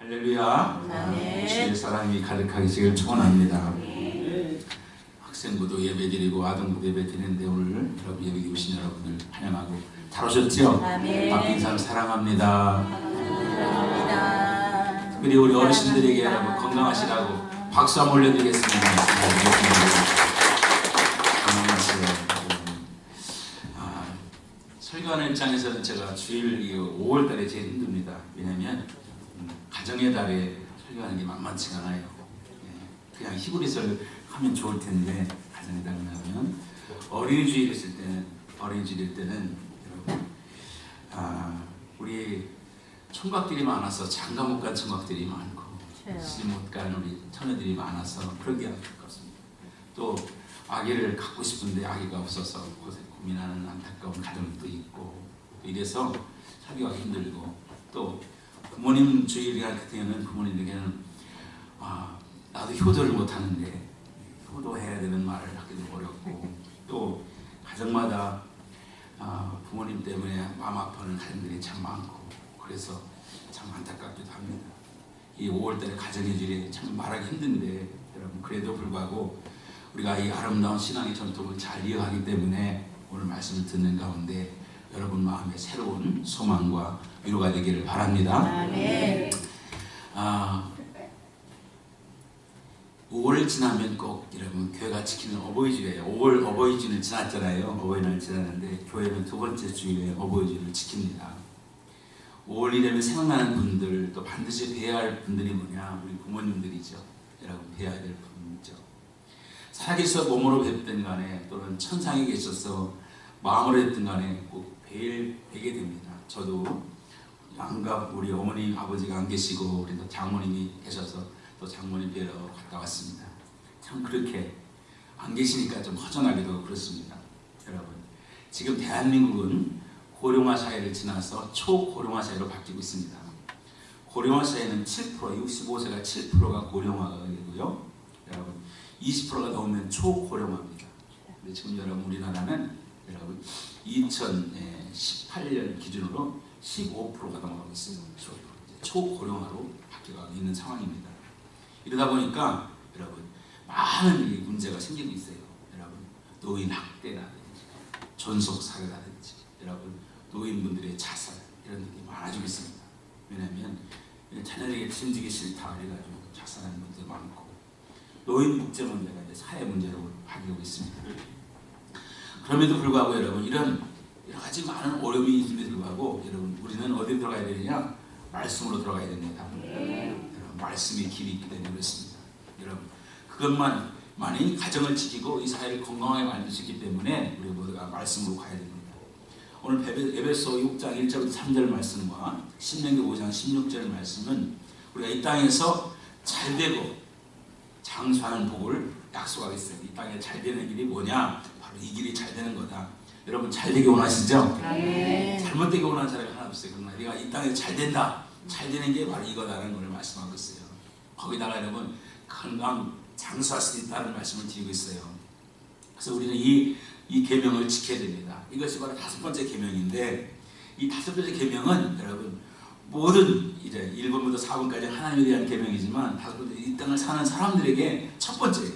할렐루야. 주의 사랑이 가득하시길 축원합니다. 학생부도 예배드리고 아동부도 예배드리는데 오늘 여러분 예배 오신 여러분들 환영하고 잘 오셨죠? 바뀐 삶 사랑합니다. 특별히 우리 어르신들에게 여러분 건강하시라고 박수 한번 올려드리겠습니다. 설교하는 입장에서는 제가 주일 5월달에 제일 힘듭니다. 왜냐하면 가정의 달에 설교하는 게 만만치가 않아요. 그냥 히브리서를 하면 좋을 텐데 가정의 달을 하면 어린이 주일 있을 때는 여러분 우리 총각들이 많아서 장가 못 간 총각들이 많고 시 못 간 우리 처녀들이 많아서 그런 게 안타깝습니다. 또 아기를 갖고 싶은데 아기가 없어서 고민하는 안타까운 가정도 있고 이래서 살기가 힘들고 또 부모님 주일 같은 경우는 부모님에게는 나도 효도를 못하는데 효도해야 되는 말을 하기도 어렵고 또 가정마다 부모님 때문에 마음 아파하는 가정들이 참 많고 그래서 참 안타깝기도 합니다. 이 5월달에 가정의 주일에 참 말하기 힘든데 여러분 그래도 불구하고 우리가 이 아름다운 신앙의 전통을 잘 이어가기 때문에 오늘 말씀을 듣는 가운데 여러분 마음에 새로운 소망과 위로가 되기를 바랍니다. 아멘. 5월 지나면 꼭 여러분 교회가 지키는 어버이주일이에요. 5월 어버이주일 지났잖아요. 어버이날 지났는데 교회는 두 번째 주일에 어버이주일을 지킵니다. 5월이 되면 생각나는 분들 또 반드시 뵈야 할 분들이 뭐냐? 우리 부모님들이죠. 여러분 뵈야 될 분이죠. 살아계셔 몸으로 뵙든 간에 또는 천상에 계셔서 마음으로 뵙든 간에 꼭 뵈게 됩니다. 저도 양가 우리 어머니 아버지가 안 계시고 우리 장모님이 계셔서 또 장모님 뵈러 갔다 왔습니다. 참 그렇게 안 계시니까 좀 허전하기도 그렇습니다. 여러분 지금 대한민국은 고령화 사회를 지나서 초고령화 사회로 바뀌고 있습니다. 고령화 사회는 7% 65세가 7%가 고령화가 되고요. 여러분 20%가 넘으면 초고령화입니다. 근데 지금 여러분 우리나라는 여러분 2018년 기준으로 15%가 넘어가고 있습니다. 초고령화로 바뀌어가고 있는 상황입니다. 이러다 보니까 여러분 많은 문제가 생기고 있어요. 여러분 노인 학대라든지 존속 사례라든지 여러분 노인분들의 자살 이런 일이 많아지고 있습니다. 왜냐하면 자녀에게 책임지기 싫다 그래가지고 자살하는 분들 많고 노인 복제 문제가 이제 사회 문제로 바뀌고 있습니다. 그럼에도 불구하고 여러분 이런 여러 가지 많은 어려움이 있음에도 불구하고 여러분 우리는 어디에 들어가야 되느냐? 말씀으로 들어가야 됩니다. 여러분 말씀의 길이 있기 때문에 그렇습니다. 여러분 그것만이 가정을 지키고 이 사회를 건강하게 만들 수 있기 때문에 우리 모두가 말씀으로 가야 됩니다. 오늘 에베소 6장 1절부터 3절 말씀과 신명기 5장 16절 말씀은 우리가 이 땅에서 잘되고 장수하는 복을 약속하겠어요. 이 땅에 잘되는 길이 뭐냐? 바로 이 길이 잘되는 거다. 여러분 잘되기 원하시죠? 잘못되기 원하는 사람이 하나 없어요. 그러나 우리가 이 땅에 잘된다. 잘되는 게 바로 이거다라는 걸 말씀하고 있어요. 거기다가 여러분 건강 장수할 수 있다는 말씀을 드리고 있어요. 그래서 우리는 이 계명을 지켜야 됩니다. 이것이 바로 5번째 계명인데 이 5번째 계명은 여러분 모든 이제 1번부터 4번까지 하나님에 대한 계명이지만 5번째 이 땅을 사는 사람들에게 첫 번째예요.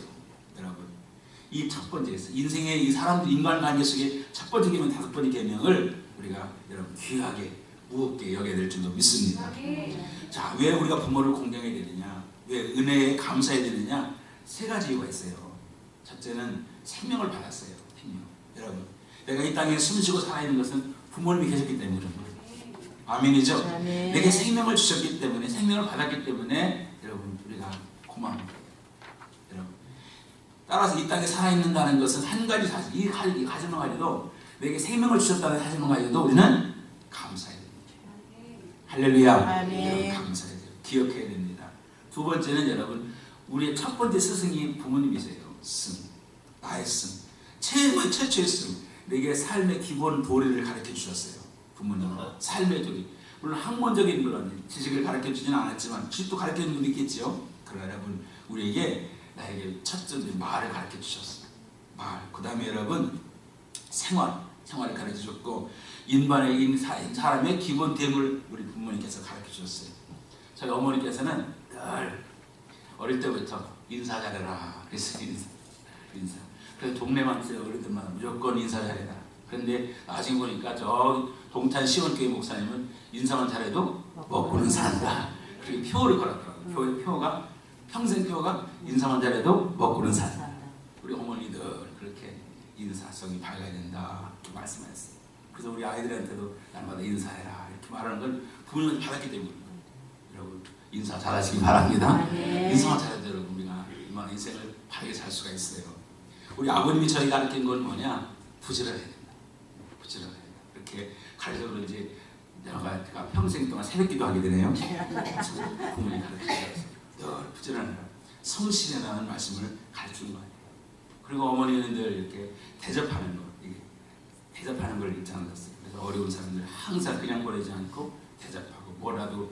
여러분 이 첫 번째에서 인생의 이 사람들 인간관계 속에 첫 번째 계명 5번째 계명을 우리가 여러분 귀하게 무겁게 여겨야 될 줄로 믿습니다. 자, 왜 우리가 부모를 공경해야 되느냐? 왜 은혜에 감사해야 되느냐? 3가지 이유가 있어요. 첫째는 생명을 받았어요. 생명. 여러분 내가 이 땅에 숨쉬고 살아있는 것은 부모님이 계셨기 때문에 그런 거예요. 아멘이죠? 아멘. 내게 생명을 주셨기 때문에 생명을 받았기 때문에 여러분 우리가 고마워합니다. 여러분 따라서 이 땅에 살아있는다는 것은 한 가지 사실 이 가지만 가지도 내게 생명을 주셨다는 사실만 가지도 우리는 감사해야 됩니다. 할렐루야. 아멘. 여러분 감사해야 돼요. 기억해야 됩니다. 두 번째는 여러분 우리의 첫 번째 스승이 부모님이세요. 나의 스승 최초의 스승 내게 삶의 기본 도리를 가르쳐 주셨어요. 부모님은 삶의 도리 물론 학문적인 그런 지식을 가르쳐 주지는 않았지만 지식도 가르쳐 주는 분도 있겠죠. 그러나 여러분 우리에게 나에게 첫째 말을 가르쳐 주셨어요. 그 다음에 여러분 생활을 가르쳐 주셨고 인간의 사람의 기본 됨을 우리 부모님께서 가르쳐 주셨어요. 저희 어머니께서는 늘 어릴 때부터 인사 잘해라 그랬어요. 인사. 그래서 동네만 있어요. 어른들마다 무조건 인사 잘해라. 그런데 나중에 보니까 저 동탄 시원교회 목사님은 인사만 잘해도 먹고는 산다. 그리고 표를 걸었더라고요. 표가 평생 표가 인사만 잘해도 먹고는 산다. 우리 어머니들 그렇게 인사성이 밝아야 된다 이렇게 말씀하셨어요. 그래서 우리 아이들한테도 날마다 인사해라 이렇게 말하는 걸 부모님한테 받았기 때문입니다. 여러분 인사 잘하시기 바랍니다. 인사만 잘해도 여러분 우리가 얼마나 인생을 바르게 살 수가 있어요. 우리 아버님이 저희 가르친 건 뭐냐? 부지런해야 된다. 부지런해야 된다. 이렇게 가르쳐 그런지 내가 평생 동안 새벽기도 하게 되네요. 부모님 가르치셔서 늘 부지런해라. 성실해라는 말씀을 가르치는 거예요. 그리고 어머니는 늘 이렇게 대접하는 거, 대접하는 걸 입장하셨어요. 그래서 어려운 사람들 항상 그냥 보내지 않고 대접하고 뭐라도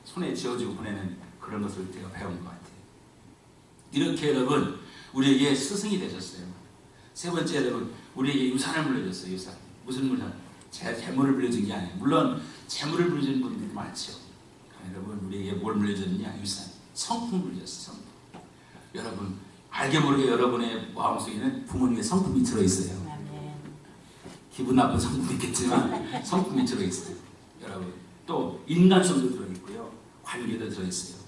손에 쥐어주고 보내는 그런 것을 제가 배운 것 같아요. 이렇게 여러분 우리에게 스승이 되셨어요. 세 번째 여러분 우리에게 유산을 물려줬어요. 유산. 무슨 유산? 재물을 물려준 게 아니에요. 물론 재물을 물려준 분들이 많죠. 여러분 우리에게 뭘 물려줬느냐? 유산. 성품을 물려줬어요. 성품. 여러분 알게 모르게 여러분의 마음속에는 부모님의 성품이 들어있어요. 기분 나쁜 성품이 있겠지만 성품이 들어있어요. 여러분 또 인간성도 들어있고요. 관계도 들어있어요.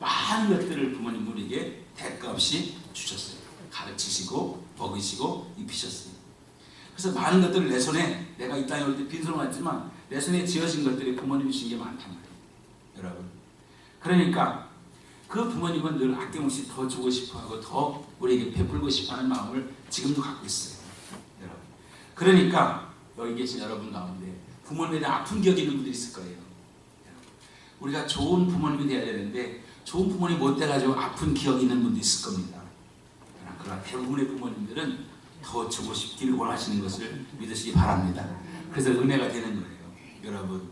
많은 것들을 부모님 우리에게 대가 없이 주셨어요. 가르치시고 먹이시고 입히셨어요. 그래서 많은 것들을 내 손에 내가 이 땅에 올 때 빈손으로 왔지만 내 손에 지어진 것들이 부모님이 주신 게 많단 말이에요. 여러분 그러니까 그 부모님은 늘 아낌없이 더 주고 싶어하고 더 우리에게 베풀고 싶어하는 마음을 지금도 갖고 있어요. 여러분 그러니까 여기 계신 여러분 가운데 부모님에 대한 아픈 기억이 있는 분들이 있을 거예요. 여러분, 우리가 좋은 부모님이 돼야 되는데 좋은 부모님 못 돼가지고 아픈 기억이 있는 분도 있을 겁니다. 그러나 대부분의 부모님들은 더 주고 싶기를 원하시는 것을 믿으시기 바랍니다. 그래서 은혜가 되는 거예요. 여러분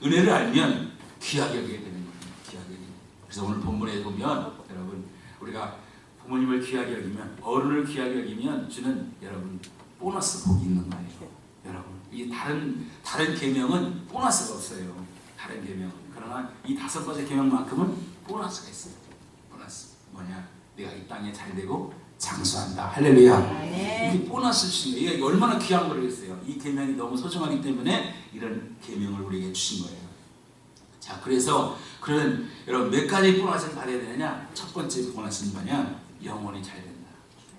은혜를 알면 귀하게 여기게 되는 거예요. 귀하게. 그래서 오늘 본문에 보면 여러분 우리가 부모님을 귀하게 여기면 어른을 귀하게 여기면 주는 여러분 보너스 복이 있는 거예요. 여러분 이 다른 계명은 보너스가 없어요. 다른 계명. 그러나 이 5가지 계명만큼은 보너스가 있어요. 보너스 뭐냐? 내가 이 땅에 잘되고 장수한다. 할렐루야. 이게 보너스 주신 거예요. 이게 얼마나 귀한 거겠어요. 이 계명이 너무 소중하기 때문에 이런 계명을 우리에게 주신 거예요. 자, 그래서 그런 여러분 몇 가지 보너스를 받아야 되느냐? 첫 번째 보너스는 뭐냐? 영혼이 잘 된다.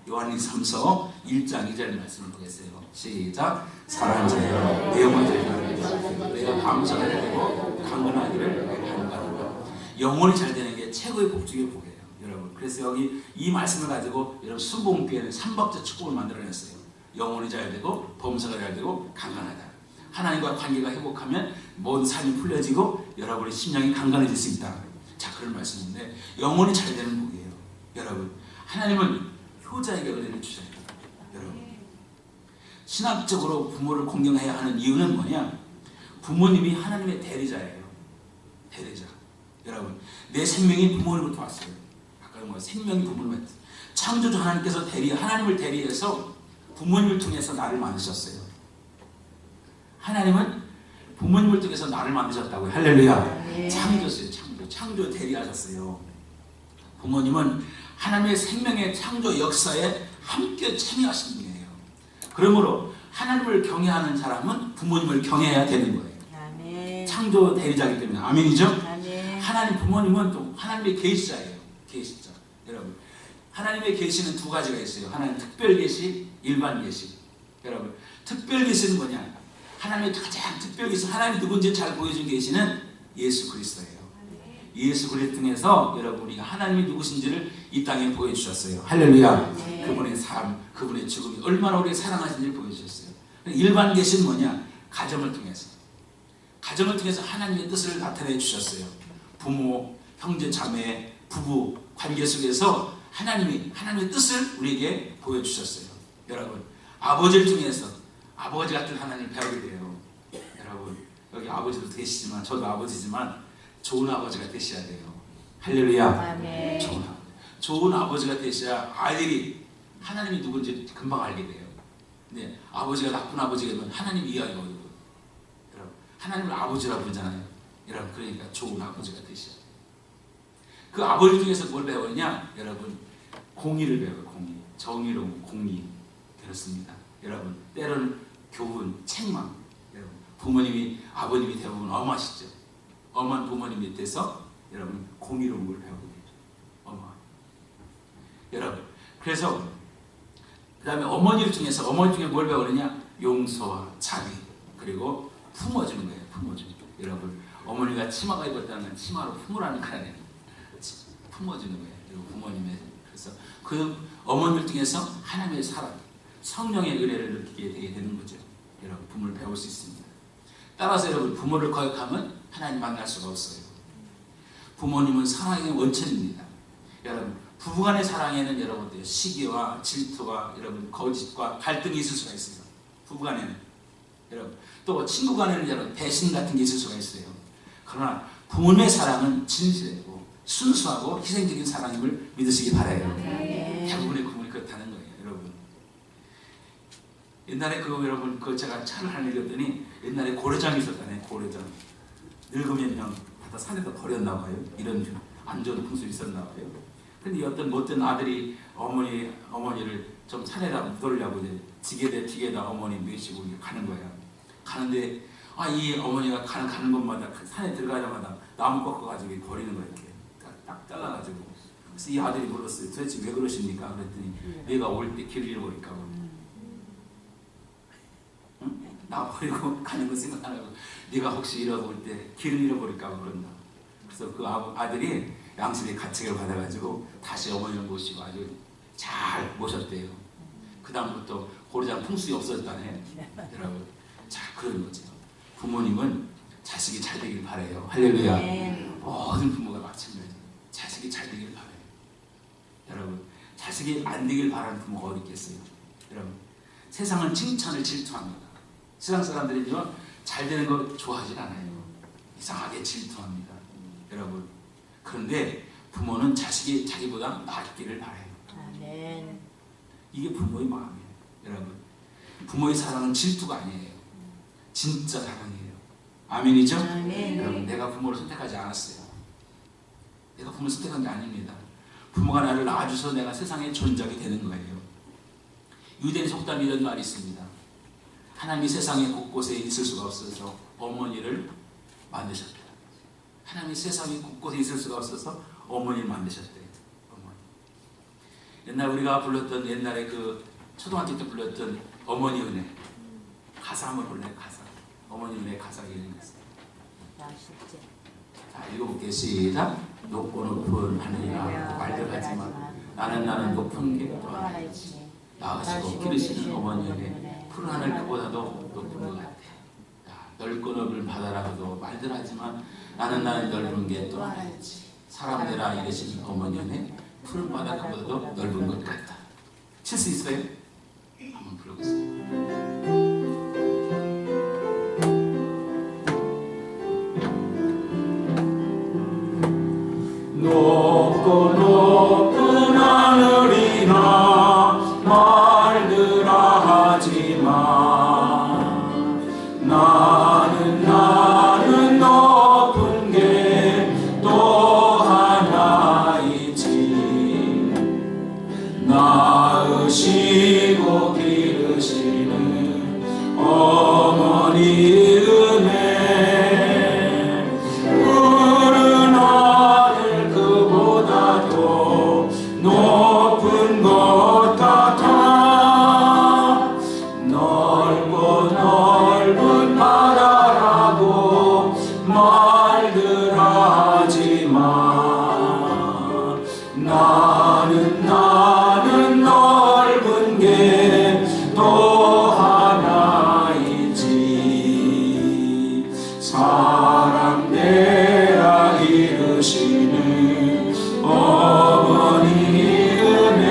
요한일서서 1장 2절 말씀을 보겠어요. 시작. 사랑하는 자여, 내 영혼이 잘 되라. 내가 감사를 되고 강건하기를 바란다. 영혼이 잘 되는 게 최고의 복 중의 복이에요. 여러분 그래서 여기 이 말씀을 가지고 여러분 수봉교회는 3박자 축복을 만들어냈어요. 영혼이 잘 되고 범사가 잘 되고 강건하다. 하나님과 관계가 회복하면 모든 삶이 풀려지고 여러분의 심령이 강건해질 수 있다. 자 그런 말씀인데 영혼이 잘 되는 복이에요. 여러분 하나님은 효자에게 은혜를 주셔요. 여러분 신학적으로 부모를 공경해야 하는 이유는 뭐냐? 부모님이 하나님의 대리자예요. 대리자. 여러분 내 생명이 부모님으로부터 왔어요. 아까 뭐 생명이 부모님을 창조주 하나님께서 하나님을 대리해서 부모님을 통해서 나를 만드셨어요. 하나님은 부모님을 통해서 나를 만드셨다고요. 할렐루야. 창조였어요. 창조 대리하셨어요. 부모님은 하나님의 생명의 창조 역사에 함께 참여하신 분이에요. 그러므로 하나님을 경외하는 사람은 부모님을 경외해야 되는 거예요. 아멘. 창조 대리자이기 때문에. 아멘이죠? 아멘. 하나님 부모님은 또 하나님의 계시자예요. 계시자. 여러분 하나님의 계시는 2가지가 있어요. 하나님 특별 계시, 일반 계시. 여러분 특별 계시는 뭐냐? 하나님의 가장 특별 계시, 하나님이 누군지 잘 보여준 계시는 예수 그리스도예요. 예수 그리스도 통해서 여러분 우리가 하나님이 누구신지를 이 땅에 보여주셨어요. 할렐루야. 네. 그분의 삶, 그분의 죽음이 얼마나 우리를 사랑하신지를 보여주셨어요. 일반 계시는 뭐냐? 가정을 통해서. 가정을 통해서 하나님의 뜻을 나타내 주셨어요. 부모, 형제, 자매, 부부 관계 속에서 하나님의 뜻을 우리에게 보여주셨어요. 여러분 아버지를 통해서 아버지 같은 하나님을 배우게 돼요. 여러분 여기 아버지도 되시지만 저도 아버지지만 좋은 아버지가 되셔야 돼요. 할렐루야. 아멘. 좋은 아버지가 되셔야 아이들이 하나님이 누군지 금방 알게 돼요. 근데 아버지가 나쁜 아버지가 되면 하나님 이해하기가 어려워요. 여러분 하나님을 아버지라고 부르잖아요. 여러분 그러니까 좋은 아버지가 되셔야 돼요. 그 아버지 중에서 뭘 배우느냐? 여러분, 공의를 배워요. 공의. 정의로운 공의. 그렇습니다. 여러분, 때로는 교훈, 책망. 여러분, 부모님이, 아버님이 대부분 엄하시죠. 엄한 부모님 밑에서 여러분, 공의로운 걸 배우게 되죠. 엄하. 여러분, 그래서 그 다음에 어머니를 통해서, 어머니 중에 뭘 배우느냐? 용서와 자비, 그리고 품어주는 거예요. 품어주는 거예요. 여러분, 어머니가 치마가 입었다는 치마로 품으라는 거 아니에요. 품어주는 거예요. 그리고 부모님의, 그래서 그 어머니를 통해서 하나님의 사랑, 성령의 은혜를 느끼게 되게 되는 거죠. 여러분, 부모를 배울 수 있습니다. 따라서 여러분, 부모를 거역하면 하나님 만날 수가 없어요. 부모님은 사랑의 원천입니다. 여러분, 부부간의 사랑에는 여러분들 시기와 질투와 여러분 거짓과 갈등이 있을 수가 있어요. 부부간에는. 여러분, 또 친구간에는 여러분 배신 같은 게 있을 수가 있어요. 그러나 부모님의 사랑은 진실이고 순수하고 희생적인 사랑임을 믿으시기 바라요. 대부분의 부모님이 그렇다는 거예요. 여러분, 옛날에 여러분 제가 차를 하나 읽었더니 옛날에 고려장이 있었잖아요. 고려장. 늙으면 그냥 갖다 산에다 버렸나 봐요. 이런 안 좋은 풍습이 있었나 봐요. 근데 어떤 못된 아들이 어머니를 좀 산에다 묻으려고 이제 지게다 어머니 모시고 가는 거야. 가는데 이 어머니가 가는 곳마다 산에 들어가자마자 나무 꺾어가지고 버리는 거야. 이렇게 딱 잘라가지고. 그래서 이 아들이 물었어요. 도대체 왜 그러십니까? 그랬더니 내가 올 때 길을 잃어버릴까 봐. 응? 나 버리고 가는 거 생각 안 하고 네가 혹시 잃어볼 때 길을 잃어버릴까 봐 그런다. 그래서 그 아들이 양심의 가책을 받아가지고 다시 어머니를 모시고 아주 잘 모셨대요. 그 다음부터 고려장 풍습이 없어졌다네. 여러분, 자, 그런 거죠. 부모님은 자식이 잘 되길 바라요. 할렐루야. 모든 부모가 마찬가지예요. 자식이 잘 되길 바라요. 여러분, 자식이 안 되길 바라는 부모가 어디 있겠어요? 여러분, 세상은 칭찬을 질투합니다. 세상 사람들은요, 잘 되는 거 좋아하지 않아요. 이상하게 질투합니다. 여러분, 그런데 부모는 자식이 자기보다 낫기를 바라요. 아멘. 이게 부모의 마음이에요. 여러분, 부모의 사랑은 질투가 아니에요. 진짜 사랑이에요. 아멘이죠? 아멘. 여러분, 내가 부모를 선택하지 않았어요. 내가 부모를 선택한 게 아닙니다. 부모가 나를 낳아줘서 내가 세상에 존재하게 되는 거예요. 유대인 속담에 이런 말이 있습니다. 하나님이 세상의 곳곳에 있을 수가 없어서 어머니를 만드셨다. 하나님이 세상의 곳곳에 있을 수가 없어서 어머니를 만드셨대요. 어머니. 옛날 우리가 불렀던 옛날에 그 초등학교 때 불렀던 어머니 은혜. 가사 한번 불러요. 가사. 어머니 은혜 가사 이런 거 있어요. 자, 읽어볼게요. 시작. 높고 높은 하늘이라 말들 하지만 나는 높은 게 또 하나 있지. 낳으시고 기르시는 어머니 은혜. 푸른 하늘 그보다도 높은 것 같아. 넓고 넓은 바다라고도 말들 하지만 나는 넓은 게 또 하나 있지. 사람 되라 이르시는 어머니 은혜. 푸른 바다 그보다도 넓은 것 같다. 칠 수 있어요? 한번 불러보세요. 높고 높은 하늘이나 말들아 하지만 나는 높은 게 또 하나 있지. 낳으시고 기르시는 어머니 은혜. 푸른 하늘 그보다도 높은 것 같아. 넓고 넓은 바다라고 말들 하지만 나는 넓은 게 또 하나 있지. 사람 되라 이르시는 어머니 은혜.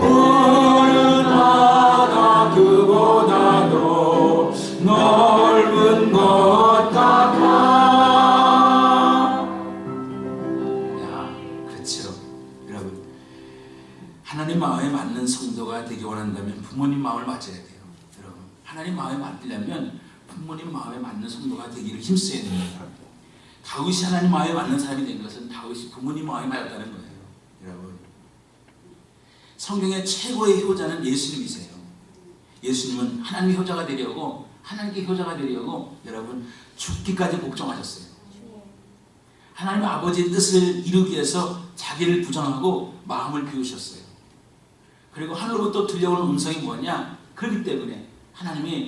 푸른 바다 그보다도 넓은 것 같아. 야, 그렇죠. 여러분, 하나님 마음에 맞는 성도가 되기 원한다면 부모님 마음을 맞아야 돼요. 여러분, 하나님 마음에 맞으려면 부모님 마음에 맞는 성도가 되기를 힘써야 됩니다. 다윗이 하나님 마음에 맞는 사람이 된 것은 다윗이 부모님 마음에 맞았다는 거예요. 여러분, 성경의 최고의 효자는 예수님이세요. 예수님은 하나님의 효자가 되려고, 하나님께 효자가 되려고 여러분 죽기까지 복종하셨어요. 하나님 아버지의 뜻을 이루기 위해서 자기를 부정하고 마음을 비우셨어요. 그리고 하늘로부터 들려오는 음성이 뭐냐? 그렇기 때문에 하나님이,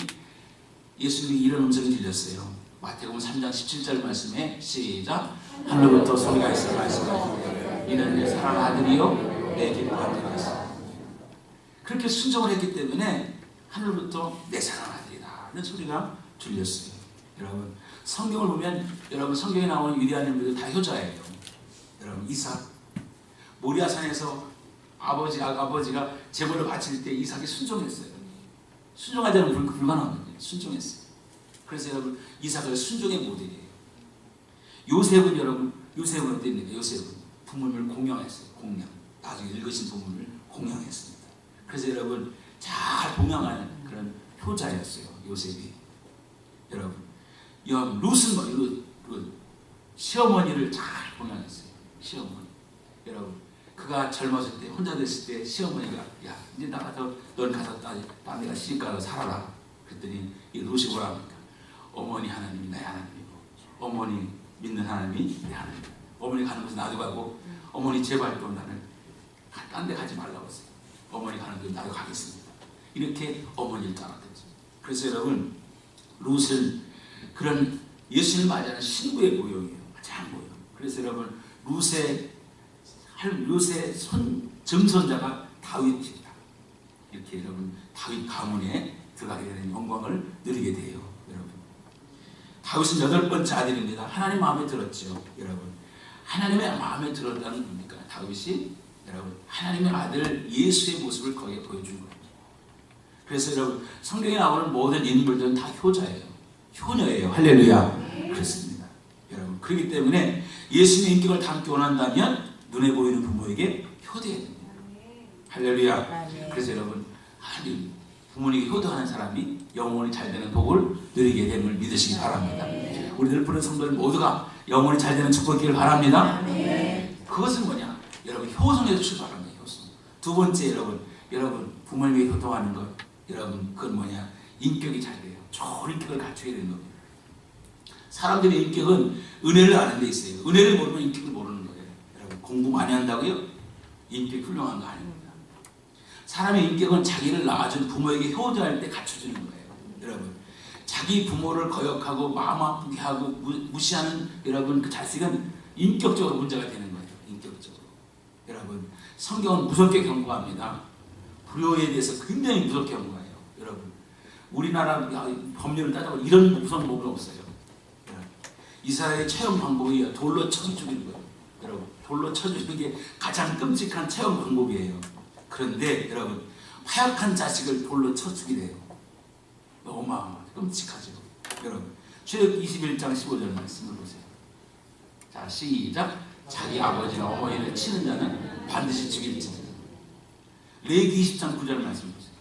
예수님이 이런 음성이 들렸어요. 마태복음 3장 17절 말씀에 시작. 하늘로부터 소리가 있어 말씀하시되 이는 내 사랑하는 아들이요 내 기뻐하는 자라. 그렇게 순종을 했기 때문에 하늘로부터 내 사랑하는 아들이다 는 소리가 들렸어요. 여러분, 성경을 보면 여러분 성경에 나오는 위대한 인물들 다 효자예요. 여러분, 이삭, 모리아산에서 아버지가 제물을 바칠 때 이삭이 순종했어요. 순종하지 않으면 불가능하거든요. 순종했어요. 그래서 여러분, 이삭을 순종의 모델이에요. 요셉은 여러분, 요셉은 어땠습니까? 요셉은 부모님을 공양했어요. 공양. 나중에 읽으신 부모님을 공양했습니다. 그래서 여러분, 잘 동양하는 그런 효자였어요. 요셉이. 여러분, 룻은 룻 시어머니를 잘 공양했어요. 시어머니. 여러분, 그가 젊었을 때, 혼자 됐을 때 시어머니가, 야, 이제 나가서 넌 가서 딴 데가 시집가서 살아라. 그랬더니 이 룻이 뭐라 합니까? 어머니 하나님이 나의 하나님이고 어머니 믿는 하나님이 내 하나님이고, 어머니 가는 곳에 나도 가고, 어머니 제발 또 나는 딴 데 가지 말라고 했어요. 어머니 가는 곳에 나도 가겠습니다. 이렇게 어머니를 따랐죠. 그래서 여러분, 룻은 그런 예수님을 맞이하는 신부의 모형이에요. 가장 모형. 그래서 여러분, 룻의 증손자가 다윗입니다. 이렇게 여러분, 다윗 가문에 들어가게 되는 영광을 누리게 돼요. 여러분, 다윗은 8번째 아들입니다. 하나님 마음에 들었죠. 여러분, 하나님의 마음에 들었다는 겁니까? 다윗이 여러분, 하나님의 아들 예수의 모습을 거기에 보여준 거예요. 그래서 여러분, 성경에 나오는 모든 인물들은 다 효자예요. 효녀예요. 할렐루야. 그렇습니다. 여러분, 그렇기 때문에 예수님의 인격을 담기 원한다면 눈에 보이는 부모에게 효도해야 됩니다. 할렐루야. 그래서 여러분, 부모님에게 효도하는 사람이 영원히 잘 되는 복을 누리게 됨을 믿으시기 바랍니다. 우리들 부른 성도들 모두가 영원히 잘 되는 축복이길 바랍니다. 그것은 뭐냐? 여러분, 효성에서 출발하는 거예요. 효성. 두 번째, 여러분 부모님에게 효도하는 것, 여러분 그건 뭐냐? 인격이 잘 돼요. 좋은 인격을 갖추게 되는 겁니다. 사람들의 인격은 은혜를 아는 데 있어요. 은혜를 모르면 인격을 모르는 거예요. 여러분, 공부 많이 한다고요? 인격이 훌륭한 거 아닙니다. 사람의 인격은 자기를 낳아준 부모에게 효도할 때 갖춰주는 거예요. 여러분, 자기 부모를 거역하고 마음 아프게 하고 무시하는 여러분 그 자식은 인격적으로 문제가 되는 거예요. 인격적으로. 여러분, 성경은 무섭게 경고합니다. 불효에 대해서 굉장히 무섭게 경고해요. 여러분, 우리나라 법률을 따져보면 이런 무서운 법은 없어요. 이스라엘의 처형 방법이 돌로 쳐 죽이는 거예요. 여러분, 돌로 쳐 죽이는 게 가장 끔찍한 처형 방법이에요. 그런데 여러분, 화약한 자식을 돌로 쳐 죽이래요. 너무 끔찍하죠. 여러분, 출애굽 21장 15절 말씀을 보세요. 자, 시작. 자기 아버지나 어머니를 치는 자는 반드시 죽일지니라. 레위기 20장 9절 말씀 보세요.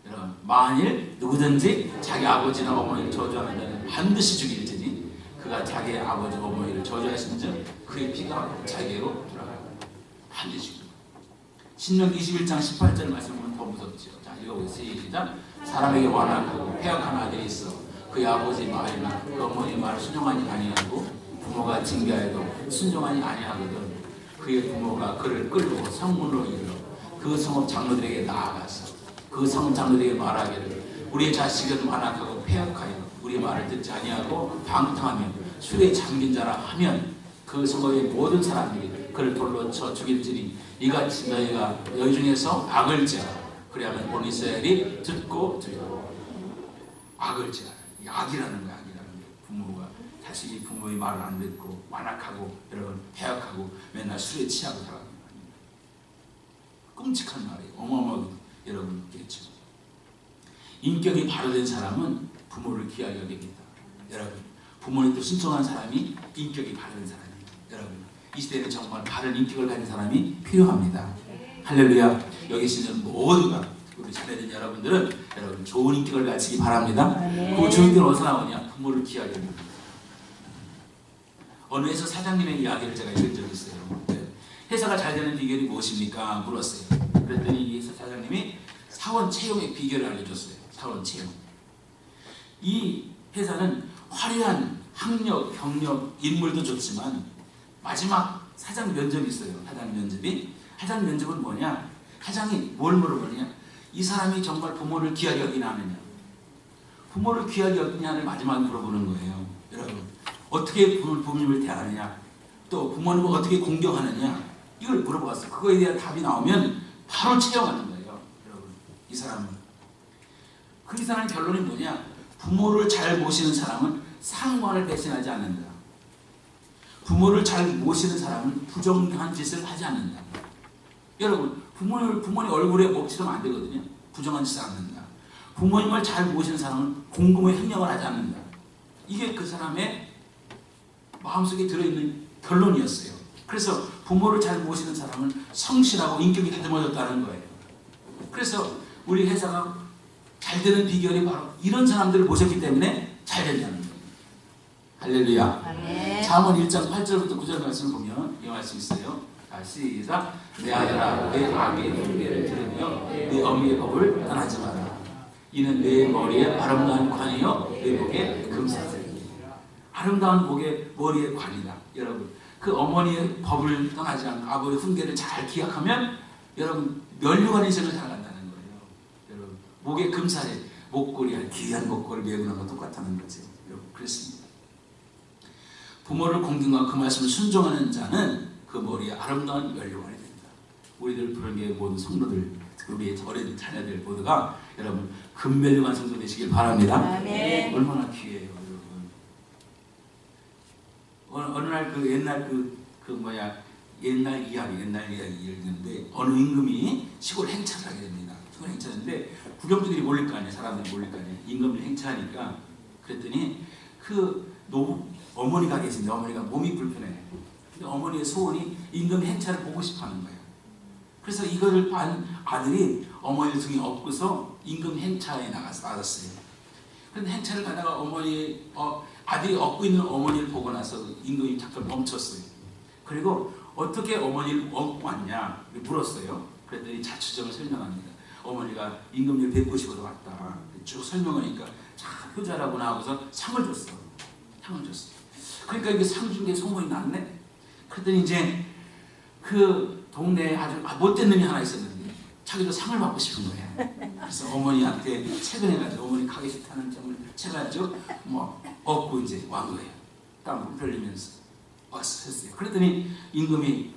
여러분, 만일 누구든지 자기 아버지나 어머니를 저주하는 자는 반드시 죽일지니 그가 자기 아버지 어머니를 저주하신즉 그의 피가 자기로 돌아가고 반드시 죽입니다. 신명기 21장 18절 말씀 보면 더 무섭죠. 자, 읽어보세요. 시작. 사람에게 완악하고 패역한 아들이 있어 그의 아버지 말이나 그 어머니 말을 순종하지 아니하고 부모가 징계하여도 순종하지 아니하거든 그의 부모가 그를 끌고 성문으로 이르러 그 성읍 장로들에게 나아가서 그 성읍 장로들에게 말하기를 우리의 자식은 완악하고 패역하여 우리 말을 듣지 아니하고 방탕하며 술에 잠긴 자라 하면 그 성읍의 모든 사람들이 그를 돌로 쳐 죽일지니 이같이 너희가 너희 중에서 악을 지어라. 그래야만 온 이스라엘이 듣고 들고. 악을 지어라. 악이라는 거야. 악이라는 거. 부모가 자식이 부모의 말을 안 듣고 완악하고 여러분 패역하고 맨날 술에 취하고 살아가는 거 아닙니다. 끔찍한 말이에요. 어마어마하게 여러분 겠죠. 인격이 바로 된 사람은 부모를 귀하게 여깁니다. 여러분, 부모님도 순종한 사람이 인격이 바로 된 사람입니다. 여러분, 이 시대에는 정말 바른 인격을 가진 사람이 필요합니다. 할렐루야. 여기 계시는 모두가 우리 자녀된 여러분들은 여러분 좋은 인격을 가지기 바랍니다. 그 좋은 인격은 어디서 나오냐? 부모를 귀하게 합니다. 어느 회사 사장님의 이야기를 제가 읽은 적이 있어요. 회사가 잘 되는 비결이 무엇입니까? 물었어요. 그랬더니 이 회사 사장님이 사원 채용의 비결을 알려줬어요. 사원 채용. 이 회사는 화려한 학력, 경력, 인물도 좋지만 마지막 사장 면접이 있어요. 사장 면접이. 사장 면접은 뭐냐? 사장이 뭘 물어보느냐? 이 사람이 정말 부모를 귀하게 여기나 하느냐? 부모를 귀하게 여기냐를 마지막에 물어보는 거예요. 여러분, 어떻게 부모님을 대하느냐? 또 부모님을 어떻게 공경하느냐? 이걸 물어봤어요. 그거에 대한 답이 나오면 바로 채용하는 거예요. 여러분, 이 사람은. 그 이상한 결론이 뭐냐? 부모를 잘 모시는 사람은 상관을 배신하지 않는다. 부모를 잘 모시는 사람은 부정한 짓을 하지 않는다. 여러분, 부모님 얼굴에 먹칠하면 안 되거든요. 부정한 짓을 안 한다. 부모님을 잘 모시는 사람은 공금의 횡령을 하지 않는다. 이게 그 사람의 마음속에 들어있는 결론이었어요. 그래서 부모를 잘 모시는 사람은 성실하고 인격이 다듬어졌다는 거예요. 그래서 우리 회사가 잘 되는 비결이 바로 이런 사람들을 모셨기 때문에 잘 된다는 거예요. 할렐루야. 아멘. 잠언 1장 8절부터 9절 말씀을 보면 이 말씀이 있어요. 자, 시작. 내 아들아, 내 아비의 훈계를 들으며 내 어미의 법을 떠나지 마라. 이는 내 머리에 아름다운 관이요 내 목에 금사슬이니라. 아름다운 목에 머리의 관이다. 여러분, 그 어머니의 법을 떠나지 않고 아버지의 훈계를 잘 기억하면 여러분 멸류관 인생을 살아간다는 거예요. 여러분, 목에 금사슬, 목걸이, 귀한 목걸이 메고 나는 거 똑같다는 거죠. 여러분, 그렇습니다. 부모를 공경하고 그 말씀을 순종하는 자는 그 머리에 아름다운 멸류관이 된다. 우리들 부르게 모든 성도들, 우리의 어린 자녀들 모두가 여러분 금멸류관 성도 되시길 바랍니다. 아멘. 얼마나 귀해요, 여러분. 어느 날 그 옛날 이야기 읽는데 어느 임금이 시골 행차를 하게 됩니다. 시골 행차인데 구경꾼들이 몰릴 거 아니에요. 사람들이 몰릴 거 아니에요. 임금이 행차하니까 그랬더니 그 어머니가 계신데 어머니가 몸이 불편해. 근데 어머니의 소원이 임금 행차를 보고 싶어하는 거예요. 그래서 이거를 반 아들이 어머니 등에 업고서 임금 행차에 나갔어요. 그런데 행차를 가다가 아들이 업고 있는 어머니를 보고 나서 임금이 잠깐 멈췄어요. 그리고 어떻게 어머니를 업고 왔냐 물었어요. 그랬더니 자초점을 설명합니다. 어머니가 임금을 뵙고 싶어서 왔다. 쭉 설명하니까 참 효자라구나 하고서 상을 줬어. 그러니까 이게 상 준 게 소문이 났네. 그랬더니 이제 그 동네에 아주 못된 놈이 하나 있었는데 자기도 상을 받고 싶은 거야. 그래서 어머니한테 책을 해가지고 어머니 가기 싫다는 점을 채가지고 얻고 이제 완 거예요. 땀을 흘리면서 왔어요. 그랬더니 임금이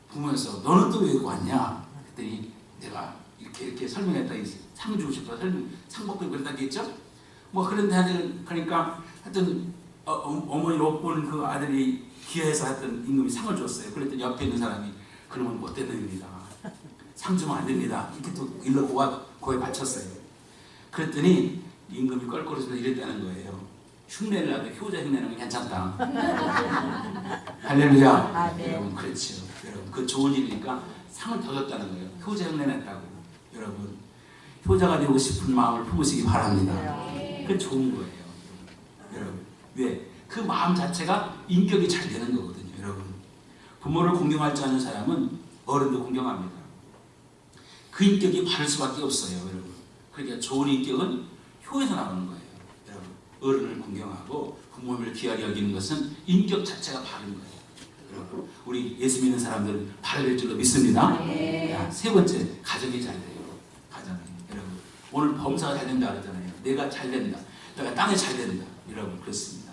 보면서 너는 또 왜 왔냐? 그랬더니 내가 이렇게 설명했다. 상 주고 싶어 상 받고 그랬다겠죠? 그러니까 하여튼 어머니를 업고는 그 아들이 기회해서 하여튼 임금이 상을 줬어요. 그랬더니 옆에 있는 사람이 그러면 못된 놈입니다. 상 주면 안 됩니다. 이렇게 또 일러 고에 바쳤어요. 그랬더니 임금이 껄껄해서 이랬다는 거예요. 흉내를 나도 효자 흉내는 건 괜찮다. 할렐루야. 아멘. 여러분, 그렇죠. 여러분, 그 좋은 일이니까 상을 더 줬다는 거예요. 효자 흉내 냈다고. 여러분, 효자가 되고 싶은 마음을 품으시기 바랍니다. 그건 좋은 거예요. 여러분, 왜? 그 마음 자체가 인격이 잘 되는 거거든요. 여러분, 부모를 공경할 줄 아는 사람은 어른도 공경합니다. 그 인격이 바를 수밖에 없어요. 여러분, 그러니까 좋은 인격은 효에서 나오는 거예요. 여러분, 어른을 공경하고 부모를 귀하게 여기는 것은 인격 자체가 바른 거예요. 여러분, 우리 예수 믿는 사람들은 바를 줄로 믿습니다. 세 번째, 가정이 잘 돼요. 가정이. 여러분, 오늘 범사가 잘 된다 그랬잖아요. 내가 잘 된다. 내가 땅에 잘 된다. 여러분, 그렇습니다.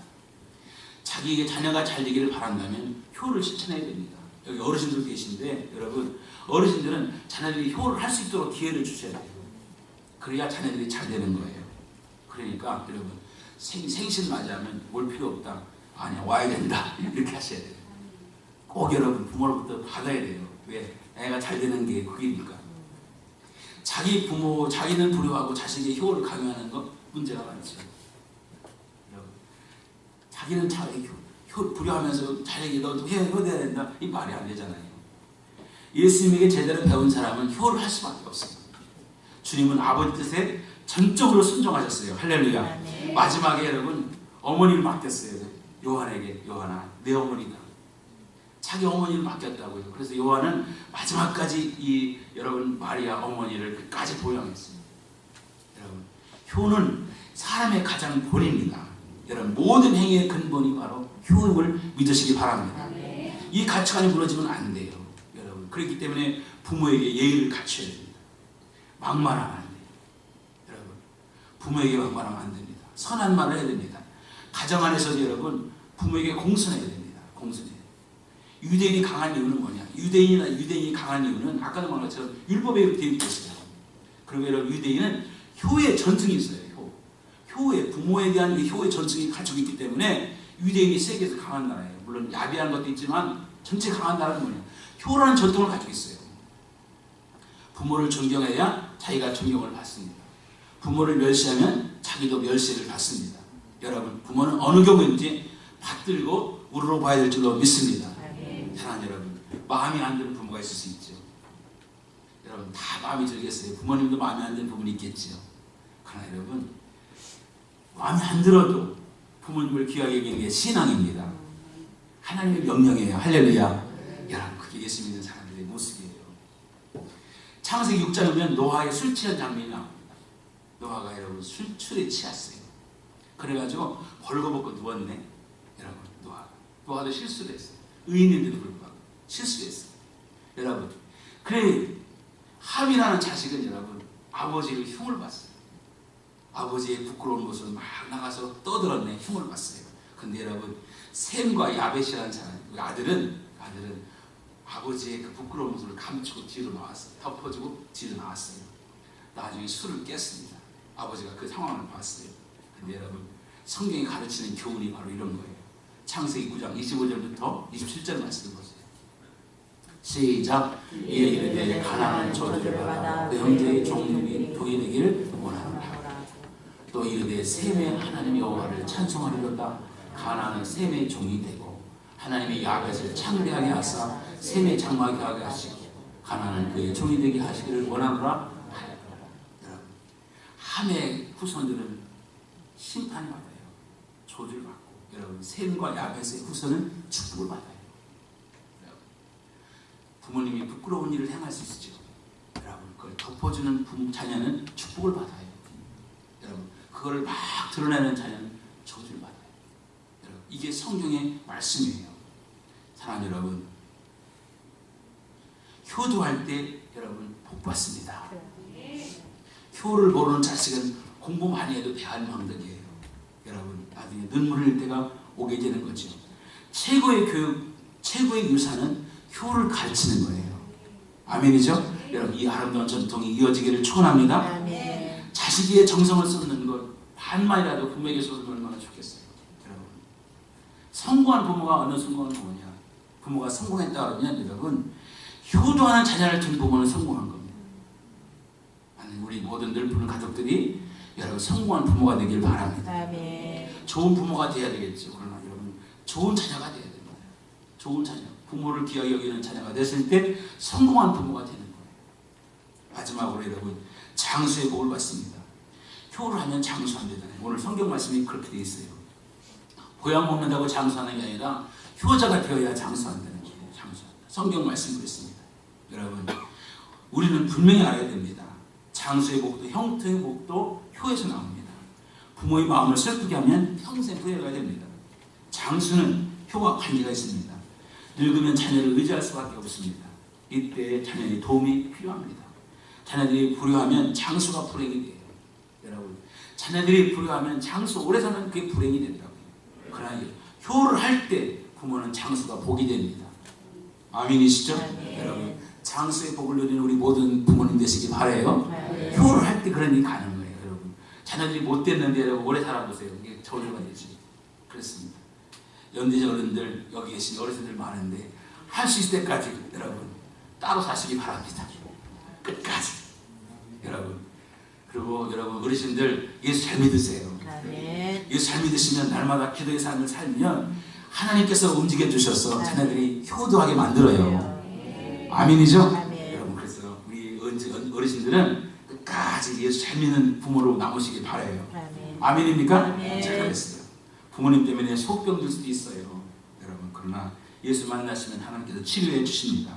자기에게 자녀가 잘 되기를 바란다면 효를 실천해야 됩니다. 여기 어르신들 계신데 여러분, 어르신들은 자녀들이 효를 할 수 있도록 기회를 주셔야 돼요. 그래야 자녀들이 잘 되는 거예요. 그러니까 여러분, 생신 맞이하면 올 필요 없다. 아니야, 와야 된다. 이렇게 하셔야 돼요. 꼭 여러분 부모로부터 받아야 돼요. 왜? 애가 잘 되는 게 그게니까. 자기 부모, 자기는 불효하고 자식의 효를 강요하는 거 문제가 많죠. 여러분, 자기는 불효하면서 자식이 너도 효돼야 된다. 이 말이 안 되잖아요. 예수님에게 제대로 배운 사람은 효를 할 수밖에 없어요. 주님은 아버지 뜻에 전적으로 순종하셨어요. 할렐루야. 네. 마지막에 여러분 어머니를 맡겼어요. 요한에게 요한아 내 어머니다. 자기 어머니를 맡겼다고요. 그래서 요한은 마지막까지 여러분 마리아 어머니를 끝까지 보양했습니다. 여러분 효는 사람의 가장 본입니다. 여러분 모든 행위의 근본이 바로 효임을 믿으시기 바랍니다. 이 가치관이 무너지면 안 돼요. 여러분 그렇기 때문에 부모에게 예의를 갖춰야 됩니다. 막말하면 안 돼요. 여러분 부모에게 막말하면 안 됩니다. 선한 말을 해야 됩니다. 가정 안에서도 여러분 부모에게 공손해야 됩니다. 공손해야 돼요. 유대인이 강한 이유는 뭐냐? 유대인이 강한 이유는 아까도 말한 것처럼 율법에 되어 있어요. 그리고 여러분 유대인은 효의 전통이 있어요. 효의 부모에 대한 효의 전통이 가지고 있기 때문에 유대인이 세계에서 강한 나라예요. 물론 야비한 것도 있지만 전체 강한 나라는 뭐냐? 효라는 전통을 가지고 있어요. 부모를 존경해야 자기가 존경을 받습니다. 부모를 멸시하면 자기도 멸시를 받습니다. 여러분 부모는 어느 경우인지 받들고 우러러 봐야 될 줄로 믿습니다. 사랑하는 여러분 마음이 안 드는 부모가 있을 수 있죠. 여러분 다 마음이 들겠어요. 부모님도 마음에 안 드는 부분이 있겠죠. 그러나 여러분 마음에 안 들어도 부모님을 귀하게 여기는 게 신앙입니다. 하나님의 명령이에요. 할렐루야. 여러분 그게 예수 믿는 사람들의 모습이에요. 창세기 6장이면 노아의 술 취한 장면이 나옵니다. 노아가 여러분 술에 취했어요. 그래가지고 벌거벗고 누웠네. 여러분 노아도 실수를 했어요. 의인인데도 불구하고 실수했어요. 여러분 그래 함이라는 자식은 여러분 아버지의 흉을 봤어요. 아버지의 부끄러운 모습을 막 나가서 떠들었네. 흉을 봤어요. 근데 여러분 셈과 야벳이라는 사람 아들은 아버지의 그 부끄러운 모습을 감추고 뒤로 나왔어요. 덮어주고 뒤로 나왔어요. 나중에 술을 깼습니다. 아버지가 그 상황을 봤어요. 근데 여러분 성경이 가르치는 교훈이 바로 이런 거예요. 창세기 9장 25절부터 27절 말씀을 보세요. 시작. 이에 이르되 가나안은 저주를 받아 내 형제의 종족이 동일되기를 원하노라. 또 이르되 셈의 하나님 여호와를 찬송하리로다. 가나안은 셈의 종이 되고 하나님의 야벳을 창대하게 하사 셈의 장막이 하게 하시고 가나안은 그의 종이 되게 하시기를 원하노라. 여러분 함의 후손들은 심판을 받아요. 저주를 받고 여러분 셈과 야벳의 후손은 축복을 받아요. 여러분, 부모님이 부끄러운 일을 행할 수 있죠. 여러분 그걸 덮어주는 자녀는 축복을 받아요. 여러분 그거를 막 드러내는 자녀는 저주를 받아요. 여러분 이게 성경의 말씀이에요. 사랑하는 여러분 효도할 때 여러분 복 받습니다. 효를 모르는 자식은 공부 많이 해도 대한망덕이에요. 여러분 나중에 눈물 흘릴 때가 오게 되는 거죠. 최고의 교육, 최고의 유산은 효를 가르치는 거예요. 아멘이죠? 여러분 이 아름다운 전통이 이어지기를 축원합니다. 아멘. 자식의 정성을 쏟는 것 반만이라도 부모에게 쏟으면 얼마나 좋겠어요. 여러분 성공한 부모가 어느 순간은 뭐냐? 부모가 성공했다 그러면 여러분 효도하는 자녀를 둔 부모는 성공한 겁니다. 우리 모든 늘 부른 가족들이 여러분 성공한 부모가 되길 바랍니다. 아멘. 좋은 부모가 돼야 되겠죠. 그러나 여러분 좋은 자녀가 돼야 됩니다. 좋은 자녀, 부모를 귀하게 여기는 자녀가 됐을 때 성공한 부모가 되는 거예요. 마지막으로 여러분 장수의 복을 받습니다. 효를 하면 장수한다잖아요. 오늘 성경 말씀이 그렇게 되어 있어요. 보양 먹는다고 장수하는 게 아니라 효자가 되어야 장수한다는 거예요. 장수한다. 성경 말씀이 그렇습니다. 여러분 우리는 분명히 알아야 됩니다. 장수의 복도 형통의 복도 효에서 나옵니다. 부모의 마음을 슬프게 하면 평생 후회가 됩니다. 장수는 효와 관계가 있습니다. 늙으면 자녀를 의지할 수밖에 없습니다. 이때 자녀의 도움이 필요합니다. 자녀들이 불효하면 장수가 불행이 돼요. 여러분 자녀들이 불효하면 장수 오래 사는 그게 불행이 된다고요. 그러나 효를 할 때 부모는 장수가 복이 됩니다. 아멘이시죠? 네. 여러분 장수의 복을 누리는 우리 모든 부모님 되시기 바라요. 네. 효를 할 때 그런 일이 가는 거예요. 여러분 자녀들이 못 됐는데 여러분 오래 살아보세요. 이게 저주가 되지. 그렇습니다. 연대적 어른들 여기 계신 어르신들 많은데 할 수 있을 때까지 여러분 따로 사시기 바랍니다. 끝까지 여러분. 그리고 여러분 어르신들 예수 잘 믿으세요. 네. 예수 잘 믿으시면 날마다 기도의 삶을 살면 하나님께서 움직여 주셔서 자녀들이 효도하게 만들어요. 아멘이죠? 아멘. 여러분 그래서 우리 어르신들은 끝까지 예수 잘 믿는 부모로 남으시길 바라요. 아멘. 아멘입니까? 아멘. 잘 그랬어요. 부모님 때문에 속병 들 수도 있어요. 여러분 그러나 예수 만나시면 하나님께서 치료해 주십니다.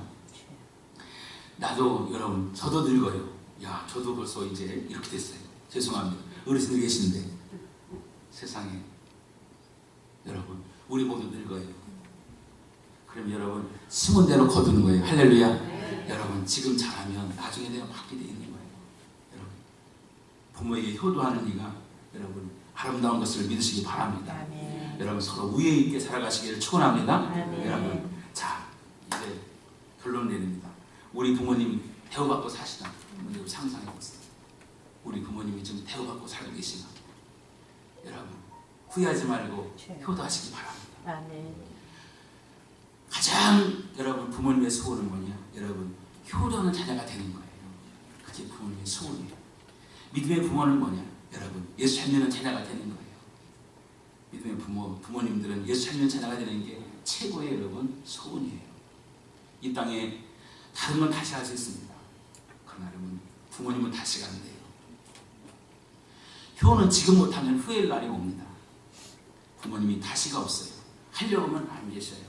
나도 여러분 저도 늙어요. 야 저도 벌써 이제 이렇게 됐어요. 죄송합니다. 어르신들 계신데 세상에 여러분 우리 모두 늙어요. 그럼 여러분 심은 대로 거두는 거예요. 할렐루야. 여러분 지금 잘하면 나중에 내가 받게 돼 있는 거예요. 여러분 부모에게 효도하는 이가 여러분 아름다운 것을 믿으시기 바랍니다. 아멘. 여러분 서로 우애 있게 살아가시기를 축원합니다. 아멘. 여러분 자 이제 결론 내립니다. 우리 부모님이 대우받고 사시나 한번 상상해 보세요. 우리 부모님이 지금 대우받고 살고 계시나 여러분 후회하지 말고 효도하시기 바랍니다. 아멘. 가장 여러분 부모님의 소원은 뭐냐? 여러분 효도하는 자녀가 되는 거예요. 그게 부모님의 소원이에요. 믿음의 부모는 뭐냐? 여러분 예수 잘 믿는 자녀가 되는 거예요. 믿음의 부모님들은 예수 잘 믿는 자녀가 되는 게 최고의 여러분 소원이에요. 이 땅에 다른 건 다시 할 수 있습니다. 그러나 여러분 부모님은 다시가 안 돼요. 효는 지금 못하면 후회할 날이 옵니다. 부모님이 다시가 없어요. 하려고 하면 안 계셔요.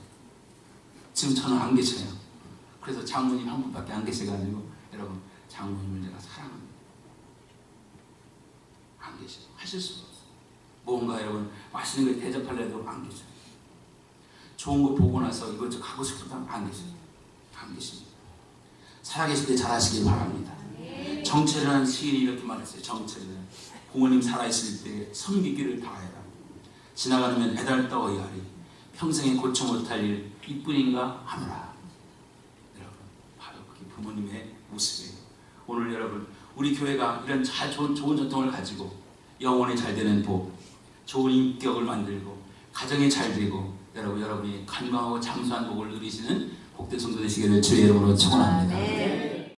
지금 저는 안 계셔요. 그래서 장모님 한 분밖에 안 계셔가지고 여러분 장모님을 내가 사랑합니다. 안 계셔요. 하실 수가 없어요. 뭔가 여러분 맛있는 걸 대접하려도 안 계셔요. 좋은 거 보고 나서 이거 좀 가고 싶어도 안 계셔요. 안 계십니다. 살아계실 때 잘하시길 바랍니다. 정철이라는 시인이 이렇게 말했어요. 정철이는 부모님 살아있을 때 섬기기를 다해라. 지나가면 애달떠 이하리. 평생에 고쳐 못할 일 이뿐인가 하노라. 여러분 바로 그게 부모님의 모습이에요. 오늘 여러분 우리 교회가 이런 좋은 전통을 가지고 영혼이 잘 되는 복, 좋은 인격을 만들고 가정이 잘 되고 여러분이 건강하고 장수한 복을 누리시는 복된 성도 되시기를 주의 이름으로 축원합니다.